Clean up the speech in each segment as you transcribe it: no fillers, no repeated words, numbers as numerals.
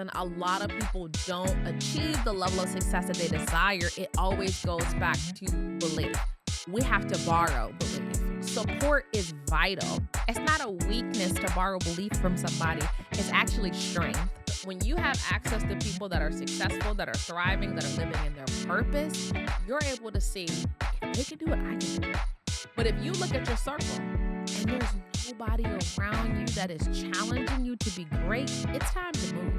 And a lot of people don't achieve the level of success that they desire. It always goes back to belief. We have to borrow belief. Support is vital. It's not a weakness to borrow belief from somebody, it's actually strength. When you have access to people that are successful, that are thriving, that are living in their purpose, you're able to see if they can do it, I can do it. But if you look at your circle and there's nobody around you that is challenging you to be great, it's time to move.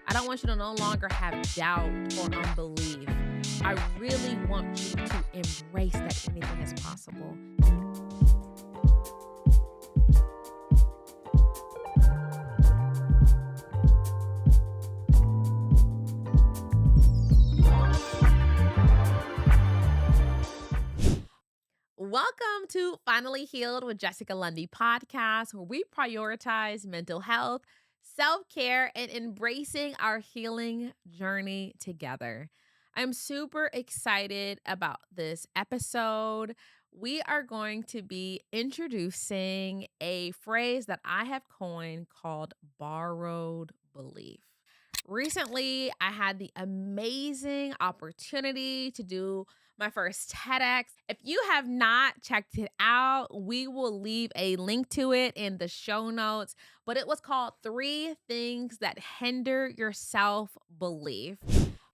I don't want you to no longer have doubt or unbelief. I really want you to embrace that anything is possible. Welcome to Finally Healed with Jessica Lundy podcast, where we prioritize mental health, self-care, and embracing our healing journey together. I'm super excited about this episode. We are going to be introducing a phrase that I have coined called borrowed belief. Recently, I had the amazing opportunity to do my first TEDx. If you have not checked it out, we will leave a link to it in the show notes. But it was called 3 Things That Hinder Your Self-Belief.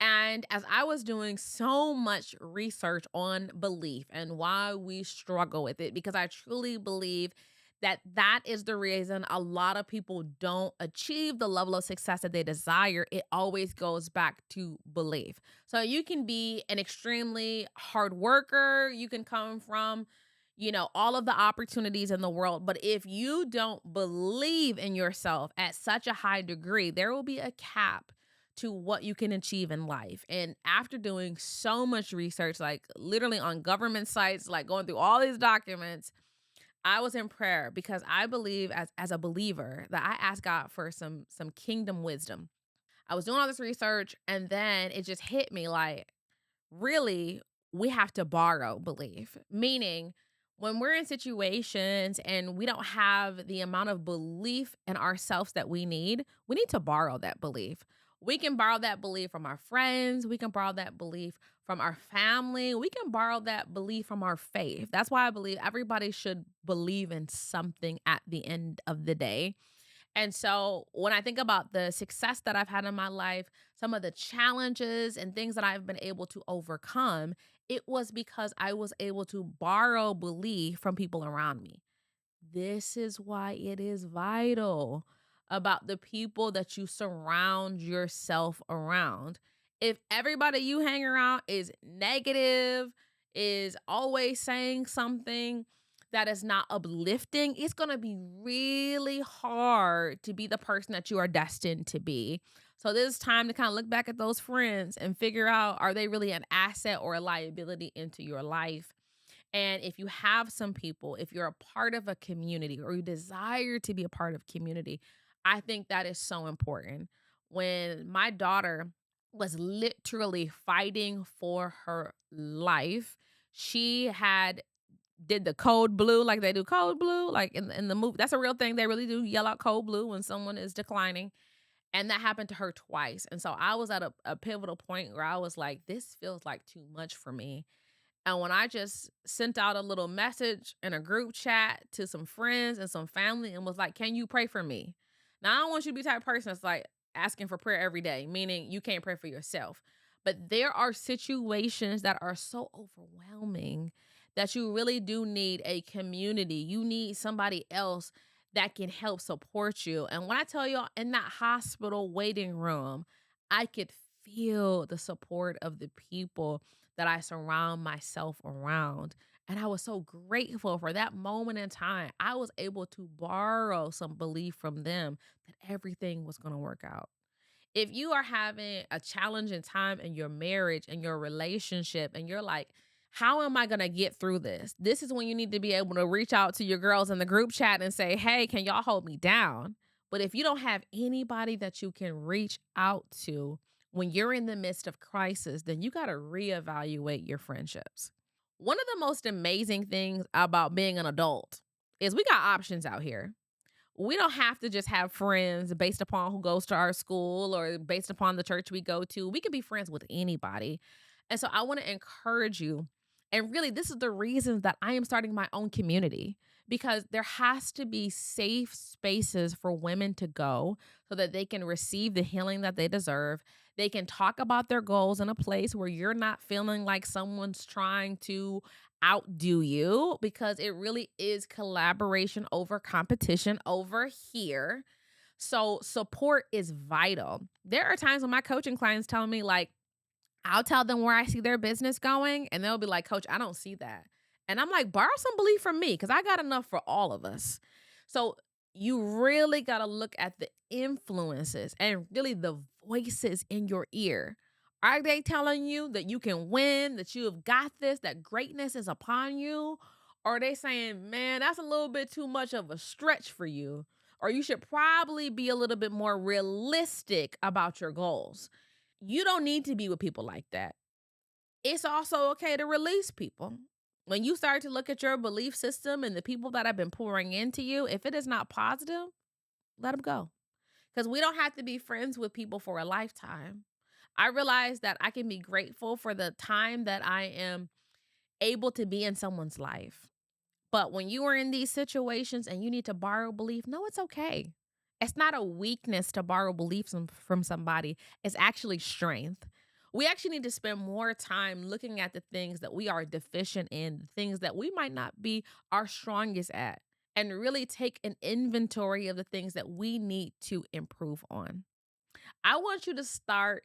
And as I was doing so much research on belief and why we struggle with it, because I truly believe that is the reason a lot of people don't achieve the level of success that they desire. It always goes back to belief. So you can be an extremely hard worker. You can come from, all of the opportunities in the world. But if you don't believe in yourself at such a high degree, there will be a cap to what you can achieve in life. And after doing so much research, like literally on government sites, like going through all these documents, I was in prayer because I believe as a believer that I asked God for some kingdom wisdom. I was doing all this research and then it just hit me like, really, we have to borrow belief. Meaning, when we're in situations and we don't have the amount of belief in ourselves that we need to borrow that belief. We can borrow that belief from our friends. We can borrow that belief from our family. We can borrow that belief from our faith. That's why I believe everybody should believe in something at the end of the day. And so when I think about the success that I've had in my life, some of the challenges and things that I've been able to overcome, it was because I was able to borrow belief from people around me. This is why it is vital about the people that you surround yourself around. If everybody you hang around is negative, is always saying something that is not uplifting, it's going to be really hard to be the person that you are destined to be. So this is time to kind of look back at those friends and figure out, are they really an asset or a liability into your life? And if you have some people, if you're a part of a community or you desire to be a part of community, I think that is so important. When my daughter was literally fighting for her life, she had did the code blue, like they do code blue, like in the movie. That's a real thing. They really do yell out code blue when someone is declining. And that happened to her twice. And so I was at a pivotal point where I was like, this feels like too much for me. And when I just sent out a little message in a group chat to some friends and some family and was like, can you pray for me? Now, I don't want you to be the type of person that's like asking for prayer every day, meaning you can't pray for yourself. But there are situations that are so overwhelming that you really do need a community. You need somebody else that can help support you. And when I tell you, in that hospital waiting room, I could feel the support of the people that I surround myself around. And I was so grateful for that moment in time. I was able to borrow some belief from them that everything was going to work out. If you are having a challenging time in your marriage and your relationship, and you're like, how am I going to get through this? This is when you need to be able to reach out to your girls in the group chat and say, hey, can y'all hold me down? But if you don't have anybody that you can reach out to when you're in the midst of crisis, then you got to reevaluate your friendships. One of the most amazing things about being an adult is we got options out here. We don't have to just have friends based upon who goes to our school or based upon the church we go to. We can be friends with anybody. And so I want to encourage you. And really, this is the reason that I am starting my own community because there has to be safe spaces for women to go so that they can receive the healing that they deserve. They can talk about their goals in a place where you're not feeling like someone's trying to outdo you because it really is collaboration over competition over here. So support is vital. There are times when my coaching clients tell me like, I'll tell them where I see their business going, and they'll be like, "Coach, I don't see that." And I'm like, "Borrow some belief from me because I got enough for all of us." So you really got to look at the influences and really the voices in your ear. Are they telling you that you can win, that you have got this, that greatness is upon you? Or are they saying, man, that's a little bit too much of a stretch for you? Or you should probably be a little bit more realistic about your goals. You don't need to be with people like that. It's also okay to release people. When you start to look at your belief system and the people that have been pouring into you, if it is not positive, let them go. Because we don't have to be friends with people for a lifetime. I realize that I can be grateful for the time that I am able to be in someone's life. But when you are in these situations and you need to borrow belief, no, it's okay. It's not a weakness to borrow beliefs from somebody. It's actually strength. We actually need to spend more time looking at the things that we are deficient in, the things that we might not be our strongest at, and really take an inventory of the things that we need to improve on. I want you to start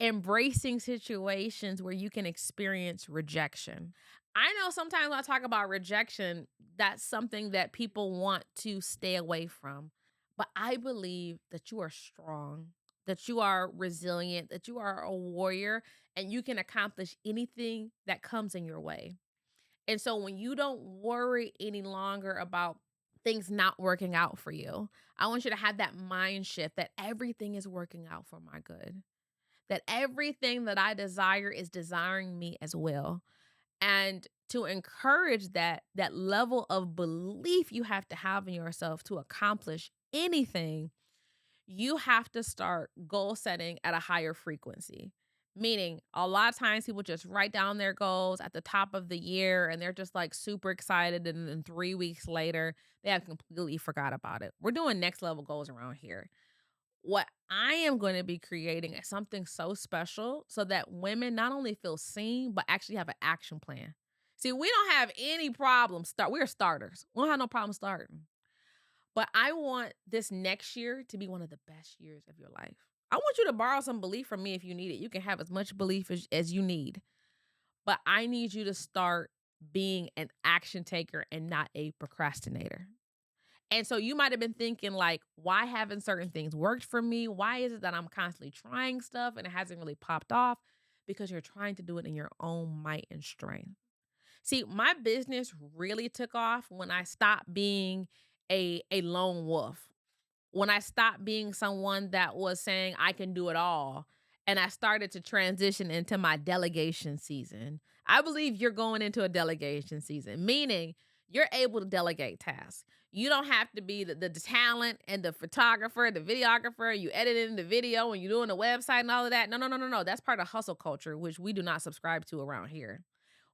embracing situations where you can experience rejection. I know sometimes when I talk about rejection, that's something that people want to stay away from. But I believe that you are strong, that you are resilient, that you are a warrior, and you can accomplish anything that comes in your way. And so when you don't worry any longer about things not working out for you, I want you to have that mind shift that everything is working out for my good, that everything that I desire is desiring me as well. And to encourage that level of belief you have to have in yourself to accomplish anything, you have to start goal setting at a higher frequency. Meaning, a lot of times people just write down their goals at the top of the year and they're just like super excited. And then 3 weeks later, they have completely forgot about it. We're doing next level goals around here. What I am going to be creating is something so special so that women not only feel seen, but actually have an action plan. See, we don't have any problem we're starters. We don't have no problem starting. But I want this next year to be one of the best years of your life. I want you to borrow some belief from me if you need it. You can have as much belief as you need. But I need you to start being an action taker and not a procrastinator. And so you might have been thinking like, why haven't certain things worked for me? Why is it that I'm constantly trying stuff and it hasn't really popped off? Because you're trying to do it in your own might and strength. See, my business really took off when I stopped being a lone wolf. When I stopped being someone that was saying I can do it all and I started to transition into my delegation season. I believe you're going into a delegation season, meaning you're able to delegate tasks. You don't have to be the talent and the photographer, the videographer, you editing the video and you doing the website and all of that. No, no, no, no, no. That's part of hustle culture, which we do not subscribe to around here.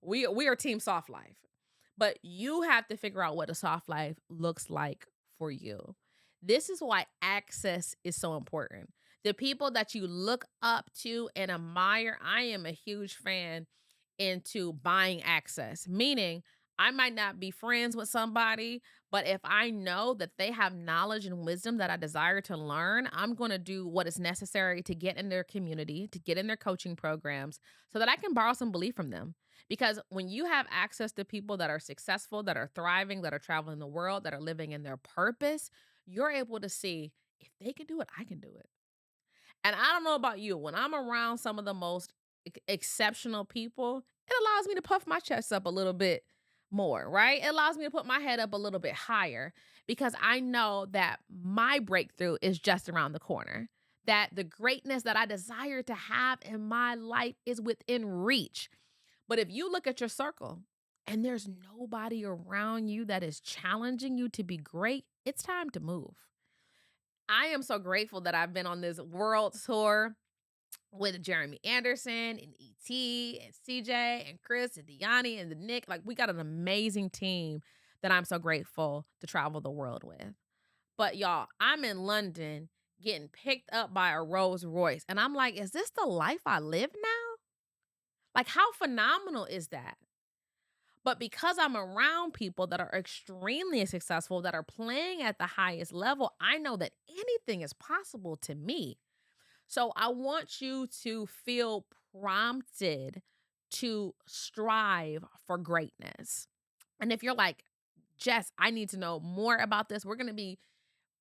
We are team soft life. But you have to figure out what a soft life looks like for you. This is why access is so important. The people that you look up to and admire, I am a huge fan into buying access, meaning I might not be friends with somebody, but if I know that they have knowledge and wisdom that I desire to learn, I'm going to do what is necessary to get in their community, to get in their coaching programs so that I can borrow some belief from them. Because when you have access to people that are successful, that are thriving, that are traveling the world, that are living in their purpose, you're able to see if they can do it, I can do it. And I don't know about you, when I'm around some of the most exceptional people, it allows me to puff my chest up a little bit more, right? It allows me to put my head up a little bit higher because I know that my breakthrough is just around the corner. That the greatness that I desire to have in my life is within reach. But if you look at your circle and there's nobody around you that is challenging you to be great, It's time to move. I am so grateful that I've been on this world tour with Jeremy Anderson and ET and CJ and Chris and Deani and the Nick. Like, we got an amazing team that I'm so grateful to travel the world with. But y'all, I'm in London getting picked up by a Rolls Royce. And I'm like, is this the life I live now? Like, how phenomenal is that? But because I'm around people that are extremely successful, that are playing at the highest level, I know that anything is possible to me. So I want you to feel prompted to strive for greatness. And if you're like, Jess, I need to know more about this, we're going to be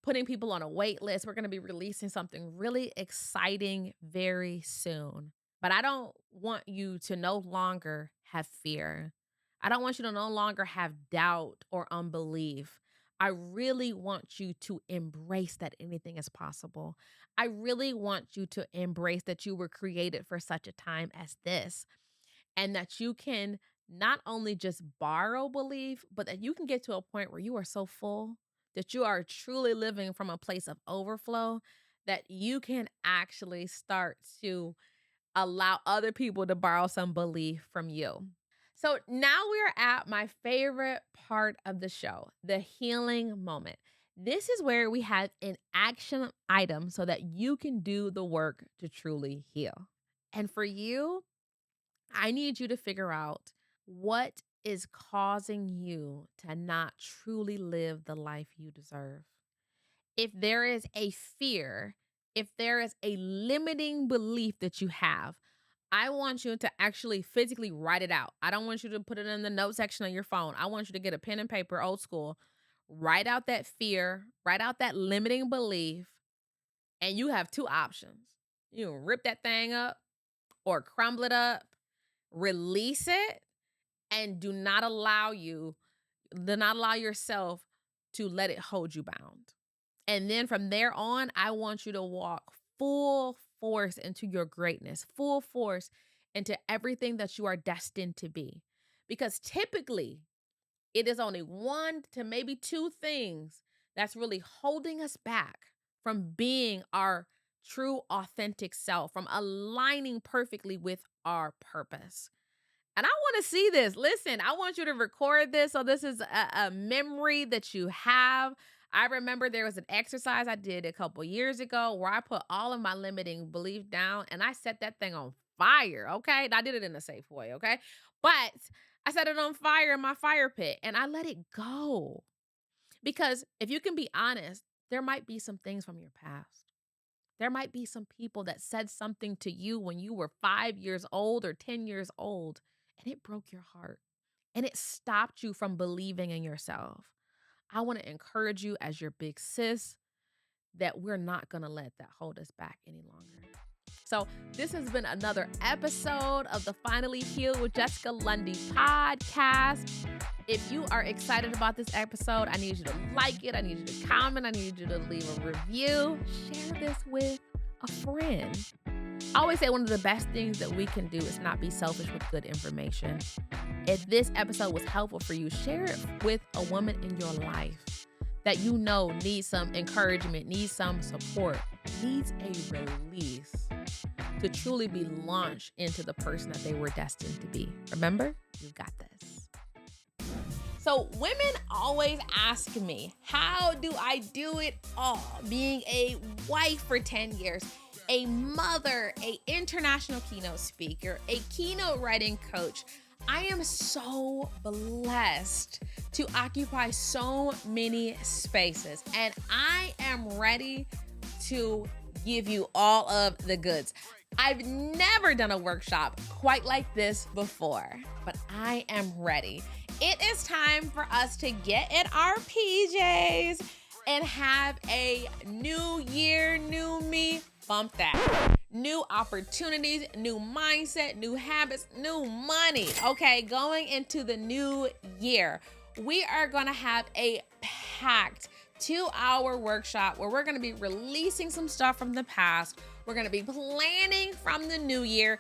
putting people on a wait list. We're going to be releasing something really exciting very soon. But I don't want you to no longer have fear. I don't want you to no longer have doubt or unbelief. I really want you to embrace that anything is possible. I really want you to embrace that you were created for such a time as this, and that you can not only just borrow belief, but that you can get to a point where you are so full that you are truly living from a place of overflow, that you can actually start to allow other people to borrow some belief from you. So now we're at my favorite part of the show, the healing moment. This is where we have an action item so that you can do the work to truly heal. And for you, I need you to figure out what is causing you to not truly live the life you deserve. If there is a fear, if there is a limiting belief that you have, I want you to actually physically write it out. I don't want you to put it in the note section on your phone. I want you to get a pen and paper, old school. Write out that fear, write out that limiting belief, and you have two options. You can rip that thing up or crumble it up, release it, and do not allow yourself to let it hold you bound. And then from there on, I want you to walk full force into your greatness, full force into everything that you are destined to be. Because typically, it is only one to maybe two things that's really holding us back from being our true, authentic self, from aligning perfectly with our purpose. And I want to see this. Listen, I want you to record this. So this is a memory that you have. I remember there was an exercise I did a couple years ago where I put all of my limiting belief down and I set that thing on fire. Okay. And I did it in a safe way. Okay. But I set it on fire in my fire pit and I let it go. Because if you can be honest, there might be some things from your past. There might be some people that said something to you when you were 5 years old or 10 years old, and it broke your heart and it stopped you from believing in yourself. I want to encourage you as your big sis that we're not going to let that hold us back any longer. So this has been another episode of the Finally Healed with Jessica Lundy podcast. If you are excited about this episode, I need you to like it. I need you to comment. I need you to leave a review. Share this with a friend. I always say one of the best things that we can do is not be selfish with good information. If this episode was helpful for you, share it with a woman in your life that you know needs some encouragement, needs some support, needs a release to truly be launched into the person that they were destined to be. Remember, you got this. So women always ask me, how do I do it all? Being a wife for 10 years, a mother, an international keynote speaker, a keynote writing coach. I am so blessed to occupy so many spaces, and I am ready to give you all of the goods. I've never done a workshop quite like this before, but I am ready. It is time for us to get in our PJs and have a new year, new me. Bump that. New opportunities, new mindset, new habits, new money. Okay, going into the new year, we are going to have a packed 2-hour workshop where we're going to be releasing some stuff from the past. We're going to be planning from the new year.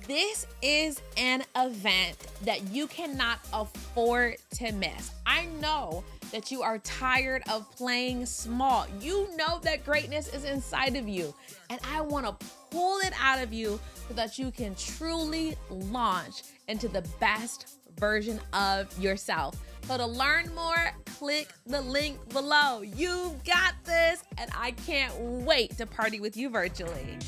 This is an event that you cannot afford to miss. I know that you are tired of playing small. You know that greatness is inside of you, and I want to pull it out of you so that you can truly launch into the best version of yourself. So to learn more, click the link below. You've got this, and I can't wait to party with you virtually.